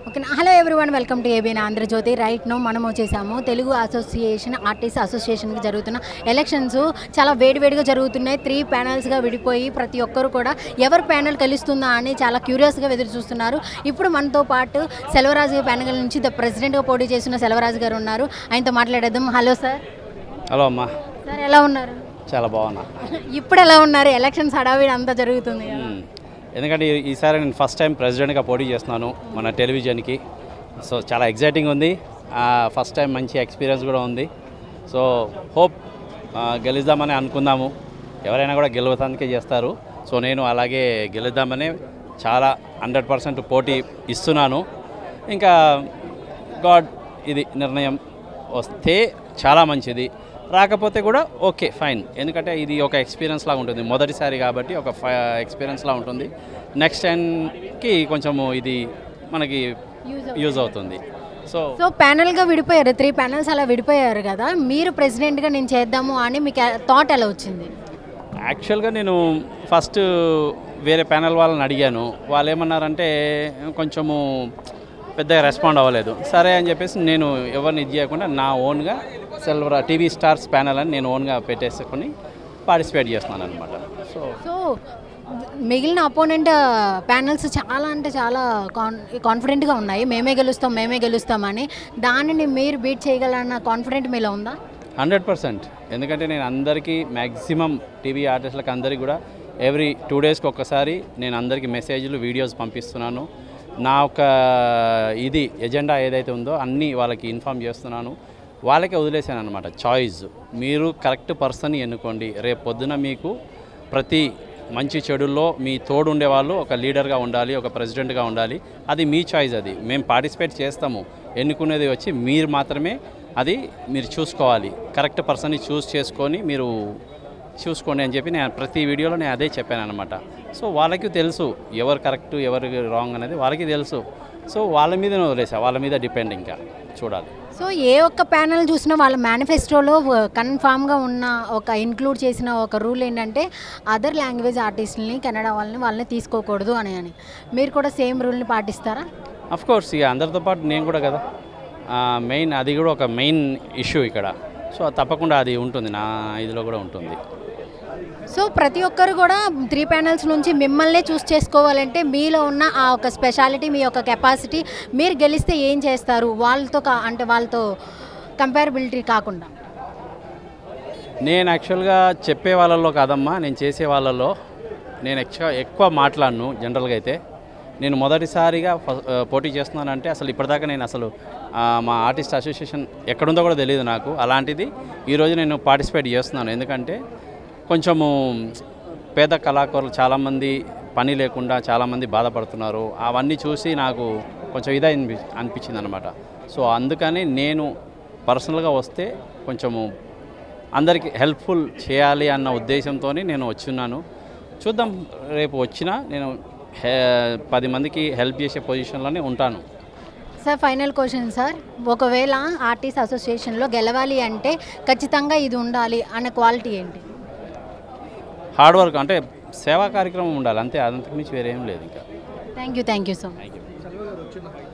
Okay. Hello everyone, welcome to ABN Andhrajyothy. Right now మనం వచ్చేసాము Telugu artist అసోసియేషన్కి జరుగుతున్న ఎలక్షన్స్ చాలా వేడివేడిగా జరుగుతున్నాయి. 3 ప్యానల్స్గా విడిపోయి ప్రతి ఒక్కరు కూడా ఎవరు ప్యానల్ గెలుస్తుందా అని చాలా క్యూరియస్గా ఎదురు చూస్తున్నారు. ఇప్పుడు మనతో పాటు సెల్వరాజు ప్యానల్ నుంచి ద ప్రెసిడెంట్గా పోటీ చేస్తున్న సెల్వరాజు గారు ఉన్నారు. ఆయనతో మాట్లాడేద్దాం. Hello sir. హలో అమ్మా. సార్ ఎలా ఉన్నారు? చాలా బాగున్నా. ఇప్పుడు ఎలా ఉన్నారు? ఎలక్షన్స్ హడావిడి అంతా జరుగుతుంది. ఎందుకంటే ఈసారి నేను ఫస్ట్ టైం ప్రెసిడెంట్గా పోటీ చేస్తున్నాను మన టెలివిజన్కి. సో చాలా ఎగ్జైటింగ్ ఉంది. ఫస్ట్ టైం మంచి ఎక్స్పీరియన్స్ కూడా ఉంది. సో హోప్ గెలుద్దామని అనుకుందాము. ఎవరైనా కూడా గెలవటానికే చేస్తారు. సో నేను అలాగే గెలుద్దామని చాలా 100% పోటీ ఇస్తున్నాను. ఇంకా గాడ్ ఇది నిర్ణయం వస్తే చాలా మంచిది, రాకపోతే కూడా ఓకే ఫైన్. ఎందుకంటే ఇది ఒక ఎక్స్పీరియన్స్ లాగా ఉంటుంది, మొదటిసారి కాబట్టి ఒక ఎక్స్పీరియన్స్ లాగా ఉంటుంది. నెక్స్ట్ టైంకి కొంచెము ఇది మనకి యూజ్ అవుతుంది. సో ప్యానల్గా విడిపోయారు, 3 ప్యానల్స్ అలా విడిపోయారు కదా. మీరు ప్రెసిడెంట్గా నేను చేద్దాము అని మీకు థాట్ ఎలా వచ్చింది? యాక్చువల్గా నేను ఫస్ట్ వేరే ప్యానల్ వాళ్ళని అడిగాను. వాళ్ళు ఏమన్నారంటే కొంచెము పెద్దగా రెస్పాండ్ అవ్వలేదు. సరే అని చెప్పేసి నేను ఎవరిని ఇది చేయకుండా నా ఓన్గా టీవీ స్టార్స్ ప్యానల్ అని నేను ఓన్గా పెట్టేసుకొని పార్టిసిపేట్ చేస్తున్నాను అనమాట. సో మిగిలిన అపోనెంట్ ప్యానల్స్ చాలా అంటే చాలా కాన్ఫిడెంట్గా ఉన్నాయి, మేమే గెలుస్తామని. దానిని మీరు బీట్ చేయగలన్న కాన్ఫిడెంట్ మీలో ఉందా? 100%. ఎందుకంటే నేను అందరికీ మ్యాక్సిమం టీవీ ఆర్టిస్టులకు అందరికీ కూడా ఎవ్రీ 2 డేస్కి ఒక్కసారి నేను అందరికీ మెసేజ్లు వీడియోస్ పంపిస్తున్నాను. నా ఒక ఇది ఎజెండా ఏదైతే ఉందో అన్నీ వాళ్ళకి ఇన్ఫామ్ చేస్తున్నాను. వాళ్ళకే వదిలేసాను అనమాట చాయిస్. మీరు కరెక్ట్ పర్సన్ని ఎన్నుకోండి. రేపు పొద్దున మీకు ప్రతి మంచి చెడుల్లో మీ తోడు ఉండేవాళ్ళు ఒక లీడర్గా ఉండాలి, ఒక ప్రెసిడెంట్గా ఉండాలి. అది మీ చాయిస్. అది మేము పార్టిసిపేట్ చేస్తాము. ఎన్నుకునేది వచ్చి మీరు మాత్రమే. అది మీరు చూసుకోవాలి. కరెక్ట్ పర్సన్ని చూస్ చేసుకొని మీరు చూసుకోండి అని చెప్పి నేను ప్రతి వీడియోలో నేను అదే చెప్పాను అనమాట. సో వాళ్ళకి తెలుసు ఎవరు కరెక్ట్ ఎవరు రాంగ్ అనేది వాళ్ళకి తెలుసు. సో వాళ్ళ మీదనే వదిలేసా, వాళ్ళ మీద డిపెండ్. ఇంకా చూడాలి. సో ఏ ఒక్క ప్యానల్ చూసినా వాళ్ళ మేనిఫెస్టోలో కన్ఫామ్గా ఉన్న ఒక ఇంక్లూడ్ చేసిన ఒక రూల్ ఏంటంటే అదర్ లాంగ్వేజ్ ఆర్టిస్టులని, కన్నడ వాళ్ళని తీసుకోకూడదు అని. మీరు కూడా సేమ్ రూల్ని పాటిస్తారా? అఫ్కోర్స్ ఇక అందరితో పాటు నేను కూడా కదా. మెయిన్ అది కూడా ఒక మెయిన్ ఇష్యూ ఇక్కడ. సో తప్పకుండా అది ఉంటుంది, నా ఇదిలో కూడా ఉంటుంది. సో ప్రతి ఒక్కరు కూడా 3 ప్యానల్స్ నుంచి మిమ్మల్ని చూస్ చేసుకోవాలంటే మీలో ఉన్న ఆ ఒక స్పెషాలిటీ, మీ యొక్క కెపాసిటీ, మీరు గెలిస్తే ఏం చేస్తారు వాళ్ళతో అంటే వాళ్ళతో కంపారబిలిటీ కాకుండా? నేను యాక్చువల్గా చెప్పే వాళ్ళలో కాదమ్మా, నేను చేసే వాళ్ళలో నేను ఎక్కువ మాట్లాడను. జనరల్గా అయితే నేను మొదటిసారిగా పోటీ చేస్తున్నానంటే అసలు ఇప్పటిదాకా నేను అసలు మా ఆర్టిస్ట్ అసోసియేషన్ ఎక్కడుందో కూడా తెలియదు నాకు. అలాంటిది ఈరోజు నేను పార్టిసిపేట్ చేస్తున్నాను. ఎందుకంటే కొంచెము పేద కళాకారులు చాలామంది పని లేకుండా చాలామంది బాధపడుతున్నారు. అవన్నీ చూసి నాకు కొంచెం ఇదే అనిపించింది అనమాట. సో అందుకని నేను పర్సనల్గా వస్తే కొంచెము అందరికీ హెల్ప్ఫుల్ చేయాలి అన్న ఉద్దేశంతో నేను వచ్చున్నాను. చూద్దాం, రేపు వచ్చినా నేను 10 మందికి హెల్ప్ చేసే పొజిషన్లోనే ఉంటాను. సార్ ఫైనల్ క్వశ్చన్ సార్, ఒకవేళ ఆర్టిస్ట్ అసోసియేషన్లో గెలవాలి అంటే ఖచ్చితంగా ఇది ఉండాలి అన్న క్వాలిటీ ఏంటి? హార్డ్ వర్క్, అంటే సేవా కార్యక్రమం ఉండాలి అంతే. అదంతకు మించి వేరేం లేదు ఇంకా. Thank you so much. Thank you.